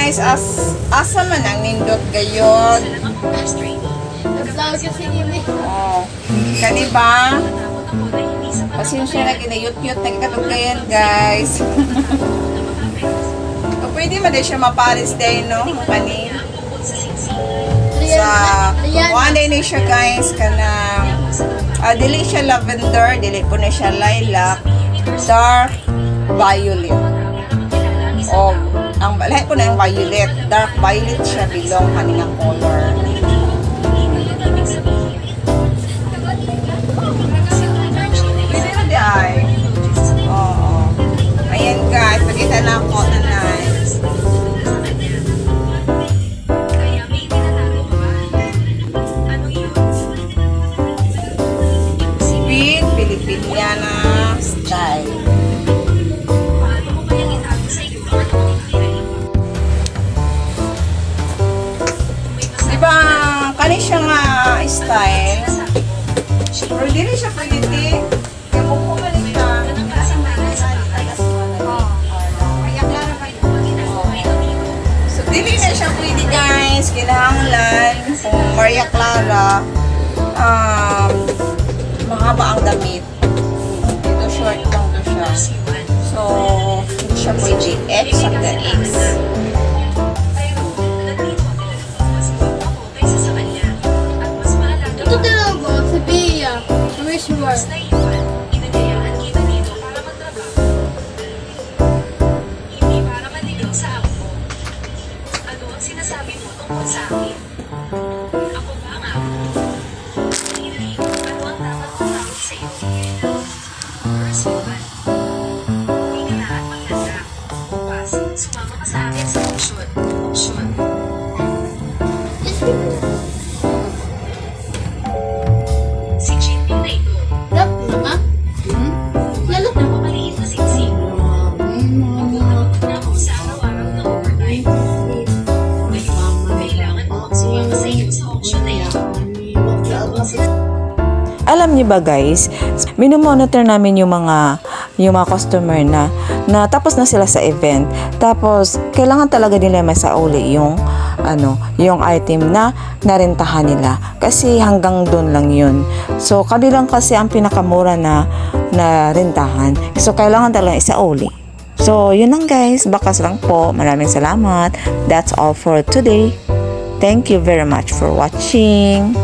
guys, asa man ang nindot gayon. Oh, kani ba? Pasensya na ginayut-yut na katugkayan guys. O pwede man din siya mapalis din, no? Kani. Sa one day ni siya guys, kanang dili siya lavender, dili po na siya lilac, dark violet. O, ang lahat po na yung violet, dark violet siya bilong kanilang color. Ay. Oo. Ayan guys, pakita na ako na nice. Sweet Filipiniana style. Diba, kani siya nga style. Pero dili siya pwede. Dili na siya pwede guys, kinahanglan kung Maria Clara mahaba ang damit. Ito short lang to siya. So, hindi siya pwede X at the X. Ito talaga, si Bea. Wish you are. Sinasabi mo tungkol sa akin. Ako ba nga? Hindi. Ano ang dapat kong tawag sa iyo? First one. Hindi ka lahat maganda. Bukas, sumama ka sa akin sa option. Option. Si Jinping na ito. Lap na ka? Lalo na. Napamaliit na singsing. Magulang na ako sa araw-araw na overtime. Kailangan mo sumama sa iyo sa auction na yan. Alam niyo ba guys, minomonitor namin yung mga customer na tapos na sila sa event. Tapos kailangan talaga nila masauli yung yung item na narentahan nila kasi hanggang doon lang yun. So kabilang kasi ang pinakamura na rentahan. So kailangan talaga isauli. So yun lang guys, bakas lang po. Maraming salamat. That's all for today. Thank you very much for watching.